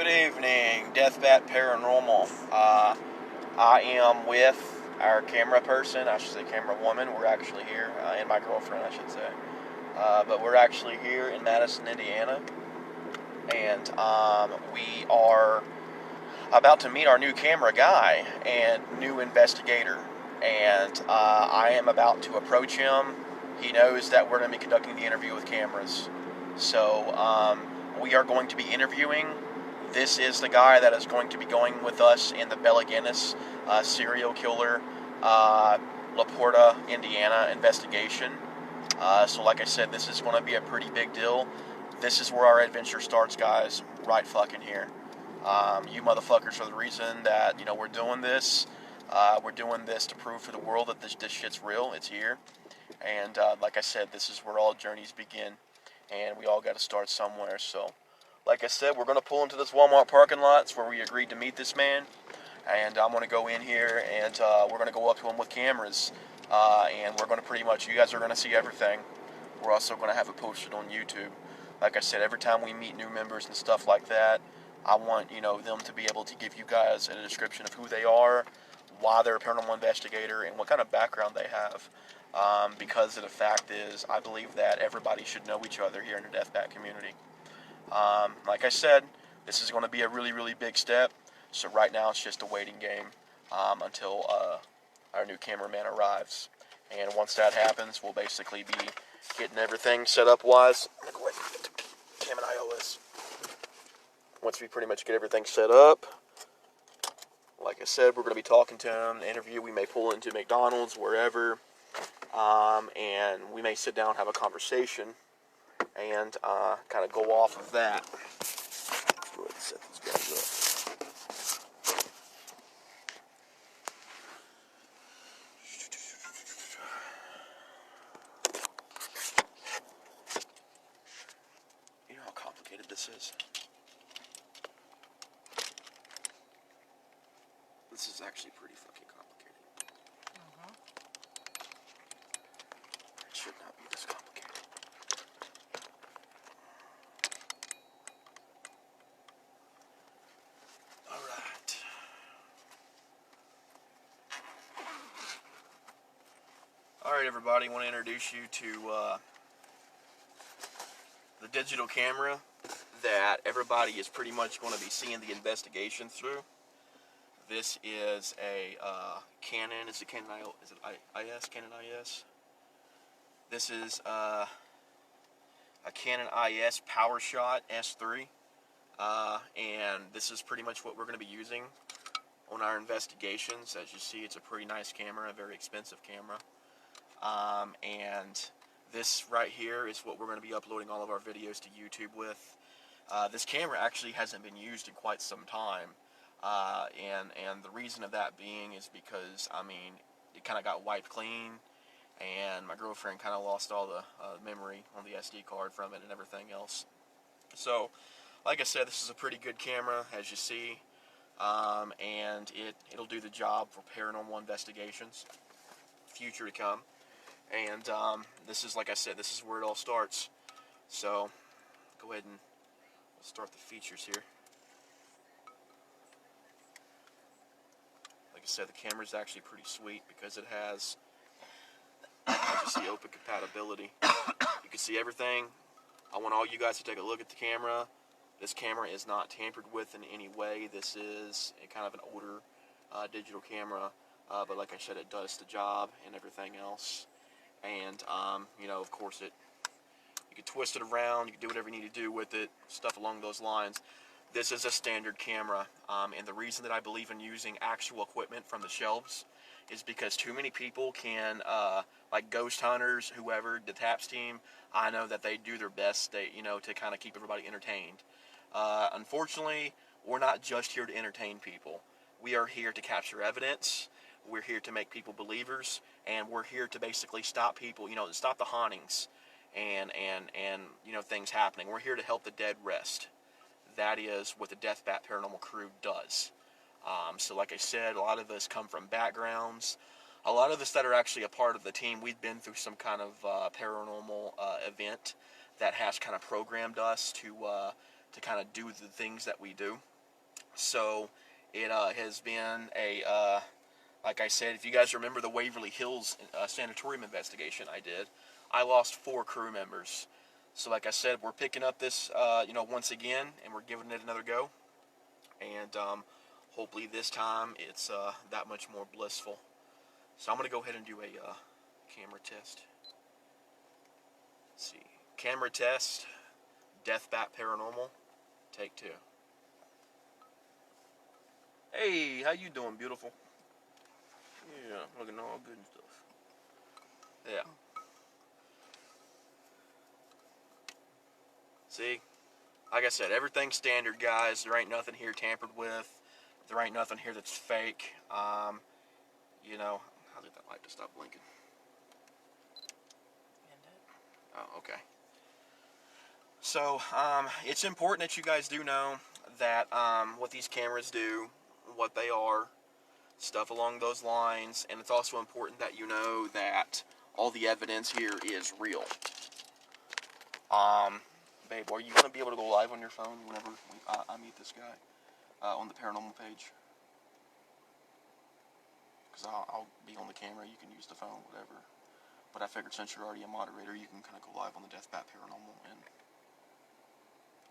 Good evening, deathbat Paranormal. I am with our camera person, I should say camera woman. We're actually here, and my girlfriend, I should say. But we're actually here in Madison, Indiana, and we are about to meet our new camera guy and new investigator. And I am about to approach him. He knows that we're going to be conducting the interview with cameras. So we are going to be interviewing. This is the guy that is going to be going with us in the Bella Guinness serial killer La Porta, Indiana investigation. So like I said, this is going to be a pretty big deal. This is where our adventure starts, guys. Right fucking here. You motherfuckers are the reason that, we're doing this. We're doing this to prove to the world that this shit's real. It's here. And like I said, this is where all journeys begin. And we all got to start somewhere. So, like I said, we're going to pull into this Walmart parking lot. It's where we agreed to meet this man. And I'm going to go in here and we're going to go up to him with cameras. And we're going to pretty much, you guys are going to see everything. We're also going to have it posted on YouTube. Like I said, every time we meet new members and stuff like that, I want, them to be able to give you guys a description of who they are, why they're a paranormal investigator, and what kind of background they have. Because of the fact is, I believe that everybody should know each other here in the deathbat community. Like I said, this is going to be a really, really big step. So right now it's just a waiting game until our new cameraman arrives. And once that happens, we'll basically be getting everything set up wise. I'm going to go ahead and get the Cam and iOS. Once we pretty much get everything set up, like I said, we're going to be talking to him, the interview. We may pull into McDonald's, wherever, and we may sit down and have a conversation and kind of go off of that. Let's go ahead and set these guys up. You know how complicated this is? This is actually pretty fucking complicated. It should not be this complicated. Alright. Alright, everybody. I want to introduce you to the digital camera that everybody is pretty much going to be seeing the investigation through. This is a Canon. Is it Canon IS? Is it IS? Canon IS? This is a Canon IS PowerShot S3, and this is pretty much what we're going to be using on our investigations. As you see, it's a pretty nice camera, a very expensive camera, and this right here is what we're going to be uploading all of our videos to YouTube with. This camera actually hasn't been used in quite some time. And the reason of that being is because, it kind of got wiped clean, and my girlfriend kind of lost all the memory on the SD card from it and everything else. So, like I said, this is a pretty good camera, as you see, and it'll do the job for paranormal investigations, future to come. And this is, like I said, this is where it all starts. So, go ahead and we'll start the features here. Like I said, the camera is actually pretty sweet because it has, as you see, open compatibility. You can see everything. I want all you guys to take a look at the camera. This camera is not tampered with in any way. This is a kind of an older digital camera, but like I said, it does the job and everything else. And of course, you can twist it around. You can do whatever you need to do with it, stuff along those lines. This is a standard camera, and the reason that I believe in using actual equipment from the shelves is because too many people can, like ghost hunters, whoever, the TAPS team, I know that they do their best, to kind of keep everybody entertained. Unfortunately, we're not just here to entertain people. We are here to capture evidence. We're here to make people believers, and we're here to basically stop people, stop the hauntings and things happening. We're here to help the dead rest. That is what the Deathbat Paranormal crew does. So like I said, a lot of us come from backgrounds. A lot of us that are actually a part of the team, we've been through some kind of paranormal event that has kind of programmed us to to kind of do the things that we do. So it has been like I said, if you guys remember the Waverly Hills sanatorium investigation I lost 4 crew members. So like I said, we're picking up this, once again, and we're giving it another go. And hopefully this time it's that much more blissful. So I'm going to go ahead and do a camera test. Let's see. Camera test, deathbat paranormal, take 2. Hey, how you doing, beautiful? Yeah, looking all good and stuff. Yeah. See? Like I said, everything's standard, guys. There ain't nothing here tampered with. There ain't nothing here that's fake. I'll get that light to stop blinking. Oh, okay. So, it's important that you guys do know that what these cameras do, what they are, stuff along those lines, and it's also important that you know that all the evidence here is real. Babe, are you going to be able to go live on your phone whenever I meet this guy on the paranormal page? Because I'll be on the camera, you can use the phone, whatever. But I figured since you're already a moderator, you can kind of go live on the deathbat paranormal and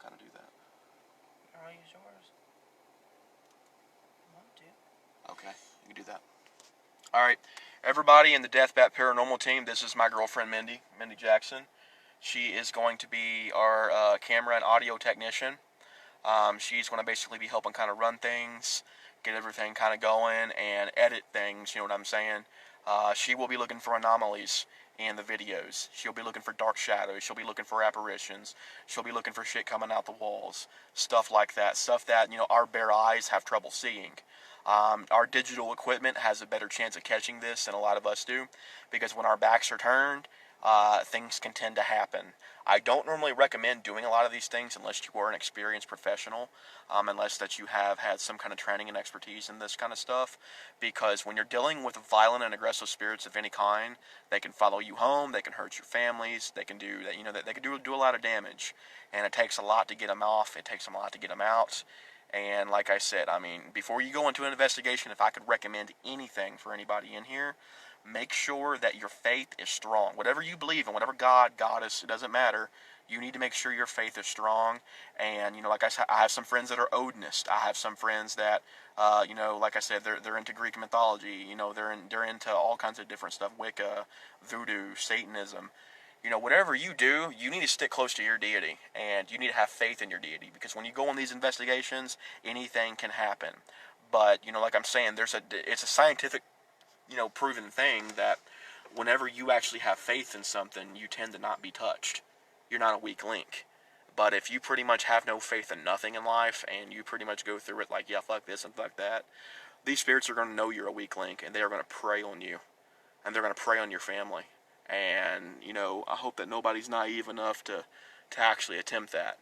kind of do that. I'll use yours. I want to. Okay, you can do that. Alright, everybody in the deathbat paranormal team, this is my girlfriend Mindy Jackson. She is going to be our camera and audio technician. She's going to basically be helping kind of run things, get everything kind of going, and edit things, you know what I'm saying? She will be looking for anomalies in the videos. She'll be looking for dark shadows. She'll be looking for apparitions. She'll be looking for shit coming out the walls. Stuff like that. Stuff that, our bare eyes have trouble seeing. Our digital equipment has a better chance of catching this than a lot of us do, because when our backs are turned, things can tend to happen. I don't normally recommend doing a lot of these things unless you are an experienced professional, unless that you have had some kind of training and expertise in this kind of stuff, because when you're dealing with violent and aggressive spirits of any kind, they can follow you home, they can hurt your families, they can do that, they can do a lot of damage, and it takes a lot to get them off, it takes a lot to get them out. And like I said, before you go into an investigation, if I could recommend anything for anybody in here, make sure that your faith is strong. Whatever you believe in, whatever goddess, it doesn't matter. You need to make sure your faith is strong. And, like I said, I have some friends that are Odinists. I have some friends that, like I said, they're into Greek mythology. They're into all kinds of different stuff. Wicca, voodoo, Satanism. Whatever you do, you need to stick close to your deity. And you need to have faith in your deity. Because when you go on these investigations, anything can happen. But, like I'm saying, it's a scientific proven thing that whenever you actually have faith in something, you tend to not be touched. You're not a weak link. But if you pretty much have no faith in nothing in life, and you pretty much go through it like, yeah, fuck this and fuck that, these spirits are going to know you're a weak link, and they are going to prey on you. And they're going to prey on your family. And, I hope that nobody's naive enough to actually attempt that.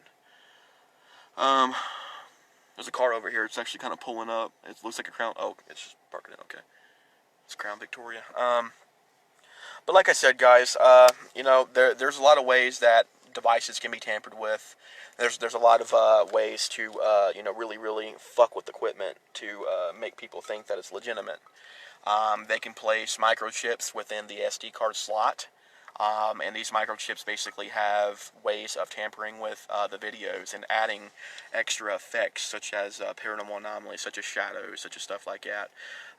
There's a car over here. It's actually kind of pulling up. It looks like a Crown. Oh, it's just parking it. Okay. It's Crown Victoria. But like I said, guys, there's a lot of ways that devices can be tampered with. There's a lot of ways to, really, really fuck with equipment to make people think that it's legitimate. They can place microchips within the SD card slot. And these microchips basically have ways of tampering with the videos and adding extra effects, such as paranormal anomalies, such as shadows, such as stuff like that.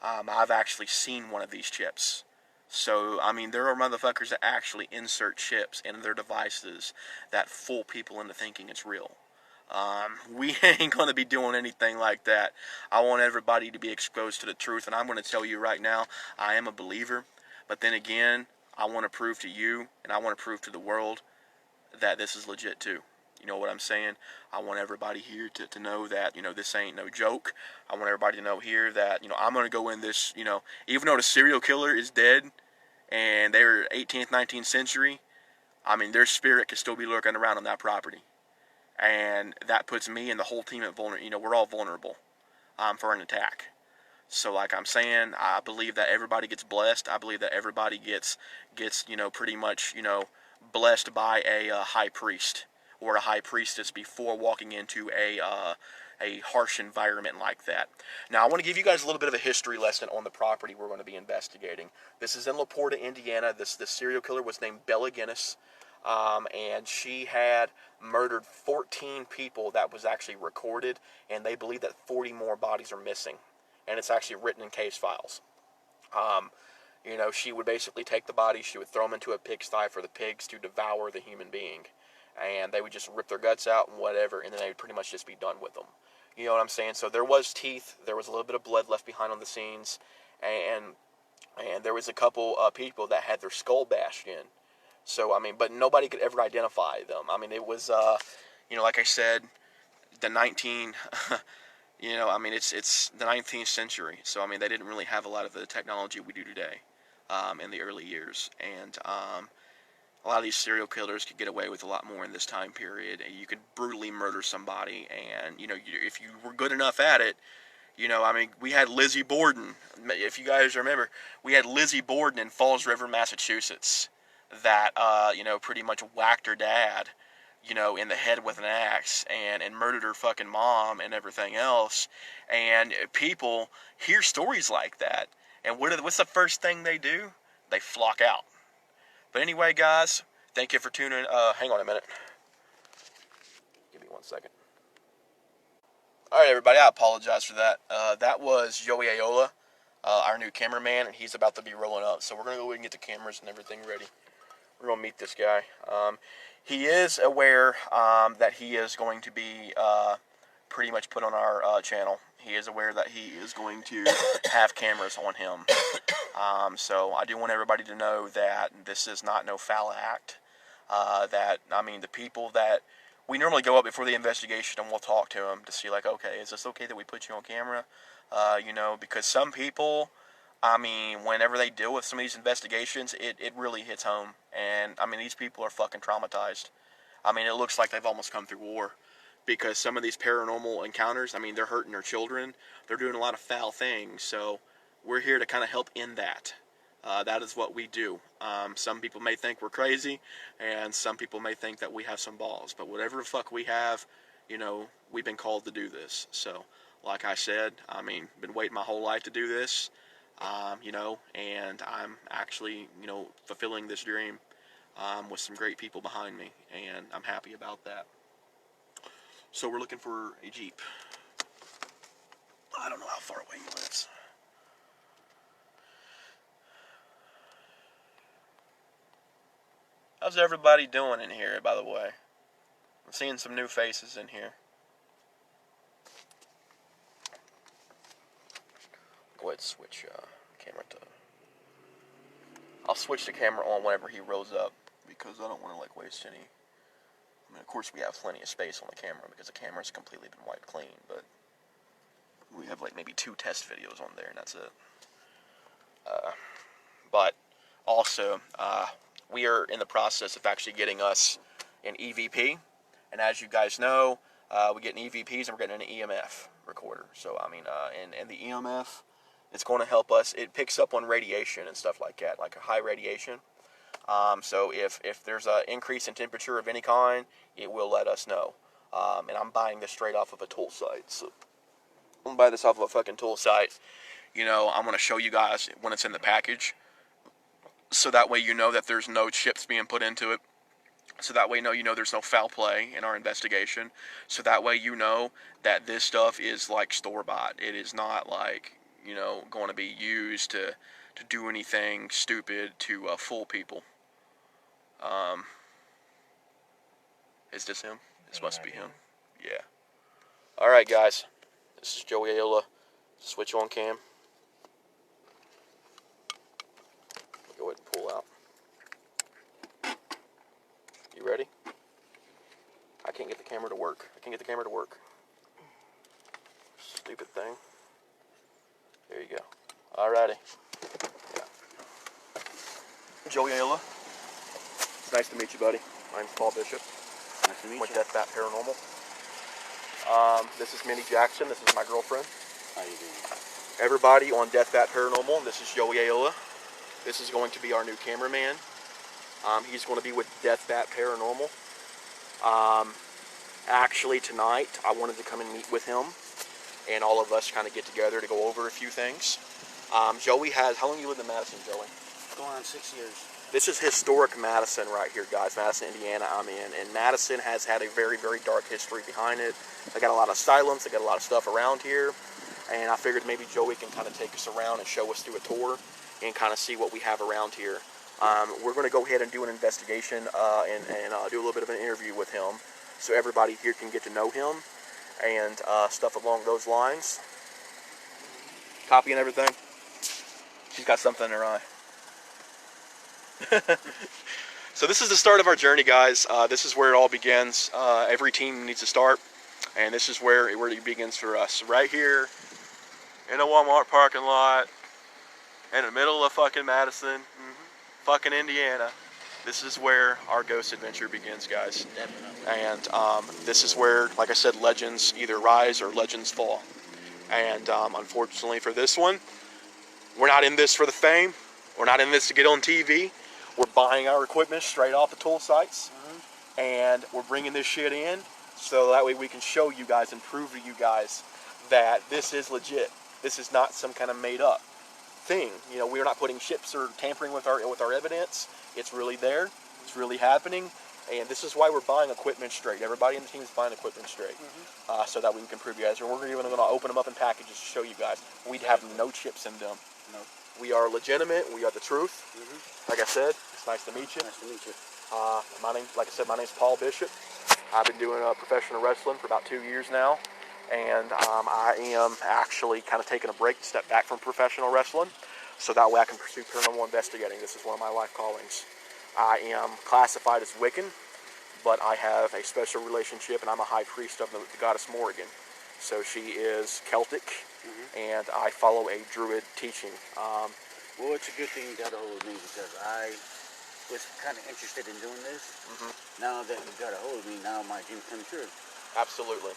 I've actually seen one of these chips. So, there are motherfuckers that actually insert chips in their devices that fool people into thinking it's real. We ain't going to be doing anything like that. I want everybody to be exposed to the truth, and I'm going to tell you right now, I am a believer, but then again, I want to prove to you, and I want to prove to the world that this is legit too. You know what I'm saying? I want everybody here to know that, this ain't no joke. I want everybody to know here that, I'm going to go in this, even though the serial killer is dead, and they were 18th, 19th century, their spirit could still be lurking around on that property. And that puts me and the whole team at vulnerable, we're all vulnerable for an attack. So like I'm saying, I believe that everybody gets blessed. I believe that everybody gets pretty much, blessed by a high priest. or a high priestess before walking into a harsh environment like that. Now, I want to give you guys a little bit of a history lesson on the property we're going to be investigating. This is in La Porta, Indiana. This serial killer was named Bella Guinness, and she had murdered 14 people. That was actually recorded, and they believe that 40 more bodies are missing, and it's actually written in case files. You know, she would basically take the bodies, she would throw them into a pigsty for the pigs to devour the human being, and they would just rip their guts out and whatever, and then they would pretty much just be done with them. You know what I'm saying? So there was teeth, there was a little bit of blood left behind on the scenes, and there was a couple people that had their skull bashed in. So, I mean, but nobody could ever identify them. I mean, it was, you know, like I said, the 19... You know, I mean, it's the 19th century, so I mean, they didn't really have a lot of the technology we do today in the early years, and a lot of these serial killers could get away with a lot more in this time period. You could brutally murder somebody, and you know, if you were good enough at it, you know, I mean, we had Lizzie Borden. If you guys remember, we had Lizzie Borden in Falls River, Massachusetts, that you know, pretty much whacked her dad, you know, in the head with an axe, and murdered her fucking mom and everything else. And people hear stories like that, and what's the first thing they do? They flock out. But anyway, guys, thank you for tuning in. Hang on a minute. Give me 1 second. Alright, everybody, I apologize for that. That was Joey Ayala, our new cameraman, and he's about to be rolling up. So we're going to go ahead and get the cameras and everything ready. We're going to meet this guy. He is aware that he is going to be pretty much put on our channel. He is aware that he is going to have cameras on him. So I do want everybody to know that this is not no foul act. That, I mean, the people that we normally go up before the investigation and we'll talk to them to see, like, okay, is this okay that we put you on camera? You know, because some people, I mean, whenever they deal with some of these investigations, it really hits home. And, I mean, these people are fucking traumatized. I mean, it looks like they've almost come through war. Because some of these paranormal encounters, I mean, they're hurting their children. They're doing a lot of foul things. So, we're here to kind of help end that. That is what we do. Some people may think we're crazy, and some people may think that we have some balls. But whatever the fuck we have, you know, we've been called to do this. So, like I said, I mean, been waiting my whole life to do this. You know, and I'm actually, you know, fulfilling this dream with some great people behind me, and I'm happy about that. So we're looking for a Jeep. I don't know how far away he lives. How's everybody doing in here, by the way? I'm seeing some new faces in here. Go ahead and switch camera to... I'll switch the camera on whenever he rolls up, because I don't want to, like, waste any... I mean, of course, we have plenty of space on the camera, because the camera's completely been wiped clean, but... we have, like, maybe 2 test videos on there, and that's it. But, also, we are in the process of actually getting us an EVP, and as you guys know, we get an EVPs, and we're getting an EMF recorder. So, I mean, and the EMF, it's going to help us. It picks up on radiation and stuff like that, like a high radiation. So if there's an increase in temperature of any kind, it will let us know. And I'm buying this straight off of a tool site. So I'm going to buy this off of a fucking tool site. You know, I'm going to show you guys when it's in the package. So that way you know that there's no chips being put into it. So that way you know there's no foul play in our investigation. So that way you know that this stuff is like store-bought. It is not like, you know, going to be used to do anything stupid to fool people. Is this him? This must be him. Yeah. Alright, guys. This is Joey Ayala. Switch on cam. Go ahead and pull out. You ready? I can't get the camera to work. Stupid thing. There you go. Alrighty. Yeah. Joey Ayala. It's nice to meet you, buddy. My name's Paul Bishop. Nice to meet you. With Deathbat Paranormal. This is Mindy Jackson. This is my girlfriend. How you doing? Everybody on Deathbat Paranormal. This is Joey Ayala. This is going to be our new cameraman. He's going to be with Deathbat Paranormal. Actually, tonight, I wanted to come and meet with him, and all of us kind of get together to go over a few things. Joey has, how long you lived in Madison, Joey? Going on 6 years. This is historic Madison right here, guys. Madison, Indiana, I'm in. And Madison has had a very, very dark history behind it. They got a lot of asylums. They got a lot of stuff around here. And I figured maybe Joey can kind of take us around and show us through a tour and kind of see what we have around here. We're going to go ahead and do an investigation and do a little bit of an interview with him so everybody here can get to know him and stuff along those lines. Copy and everything. She's got something in her eye. So this is the start of our journey, guys. This is where it all begins. Every team needs to start, and this is where it begins for us. Right here in a Walmart parking lot, in the middle of fucking Madison, fucking Indiana. This is where our ghost adventure begins, guys. Definitely. And this is where, like I said, legends either rise or legends fall. And unfortunately for this one, we're not in this for the fame. We're not in this to get on TV. We're buying our equipment straight off the tool sites, and we're bringing this shit in so that way we can show you guys and prove to you guys that this is legit. This is not some kind of made up thing. You know, we're not putting chips or tampering with our evidence. It's really there. It's really happening, and this is why we're buying equipment straight. Everybody in the team is buying equipment straight, so that we can prove you guys. And we're even going to open them up in packages to show you guys. We'd have no chips in them. No. We are legitimate. We are the truth. Like I said, it's nice to meet you. Nice to meet you. Like I said, my name's Paul Bishop. I've been doing professional wrestling for about 2 years now, and I am actually kind of taking a break to step back from professional wrestling, so that way I can pursue paranormal investigating. This is one of my life callings. I am classified as Wiccan, but I have a special relationship, and I'm a high priest of the goddess Morrigan. So she is Celtic, and I follow a druid teaching. Well, it's a good thing you got a hold of me because I was kind of interested in doing this. Now that you got a hold of me, now my dream come true. Absolutely.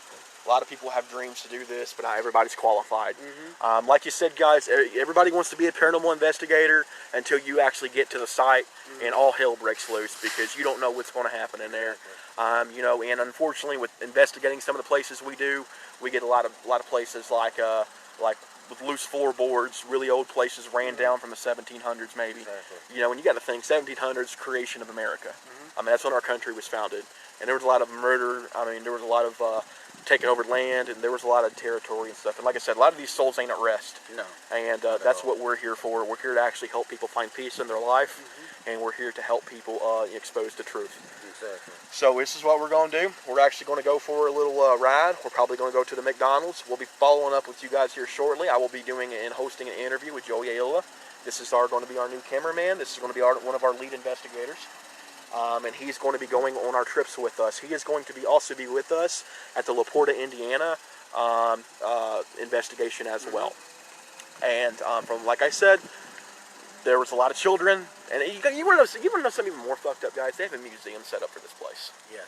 A lot of people have dreams to do this, but not everybody's qualified. Like you said, guys, everybody wants to be a paranormal investigator until you actually get to the site and all hell breaks loose because you don't know what's going to happen in there. You know, and unfortunately, with investigating some of the places we do, we get a lot of places like with loose floorboards, really old places ran down from the 1700s, maybe. You know, and you got to think 1700s creation of America. I mean, that's when our country was founded, and there was a lot of murder. I mean, there was a lot of taking over land, and there was a lot of territory and stuff. And like I said, a lot of these souls ain't at rest. No. And that's what we're here for. We're here to actually help people find peace in their life, and we're here to help people expose the truth. Exactly. So this is what we're going to do. We're actually going to go for a little ride. We're probably going to go to the McDonald's. We'll be following up with you guys here shortly. I will be doing and hosting an interview with Joey Ayala. This is going to be our new cameraman. This is going to be one of our lead investigators. And he's going to be going on our trips with us. He is going to also be with us at the La Porta, Indiana investigation as well. And from, like I said, there was a lot of children. And you want to know something even more fucked up, guys? They have a museum set up for this place. Yes.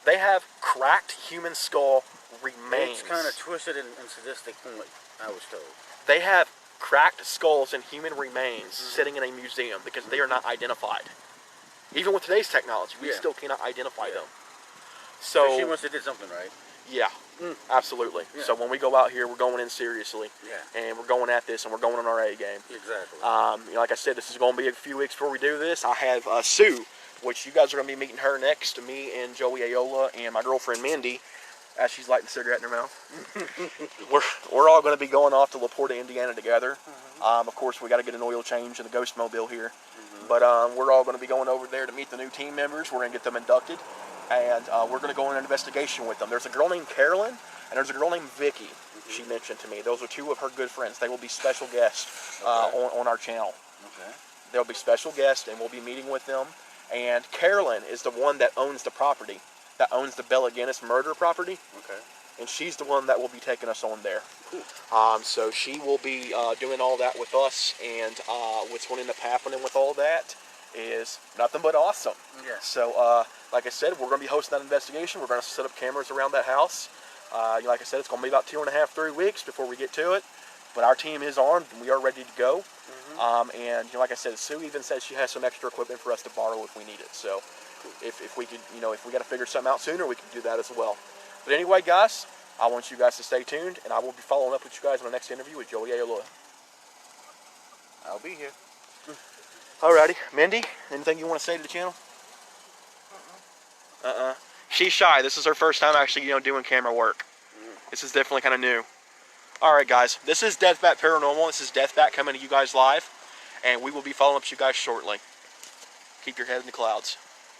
They have cracked human skull remains. It's kind of twisted and sadistic from what I was told. They have cracked skulls and human remains sitting in a museum because they are not identified. Even with today's technology, we still cannot identify them. So she must have did something right. Yeah, absolutely. Yeah. So when we go out here, we're going in seriously. Yeah. And we're going at this, and we're going on our A game. Exactly. You know, like I said, this is going to be a few weeks before we do this. I have Sue, which you guys are going to be meeting her next to me and Joey Ayala and my girlfriend Mindy, as she's lighting a cigarette in her mouth. we're all going to be going off to La Porta, Indiana together. Of course, we got to get an oil change in the Ghost Mobile here. But we're all going to be going over there to meet the new team members. We're going to get them inducted. And we're going to go on an investigation with them. There's a girl named Carolyn, and there's a girl named Vicky, she mentioned to me. Those are two of her good friends. They will be special guests on our channel. Okay. They'll be special guests, and we'll be meeting with them. And Carolyn is the one that owns the property, that owns the Bella Guinness murder property. Okay. And she's the one that will be taking us on there. Cool. So she will be doing all that with us, and what's going to end up happening with all that is nothing but awesome. Yeah. So, like I said, we're going to be hosting that investigation. We're going to set up cameras around that house. Like I said, it's going to be about 2.5, 3 weeks before we get to it. But our team is armed, and we are ready to go. And like I said, Sue even said she has some extra equipment for us to borrow if we need it. So if we could, if we got to figure something out sooner, we can do that as well. But anyway, guys, I want you guys to stay tuned, and I will be following up with you guys on the next interview with Joey Ayala. I'll be here. Alrighty, Mindy, anything you want to say to the channel? She's shy. This is her first time actually, doing camera work. This is definitely kind of new. Alright, guys, this is Deathbat Paranormal. This is Deathbat coming to you guys live, and we will be following up with you guys shortly. Keep your head in the clouds.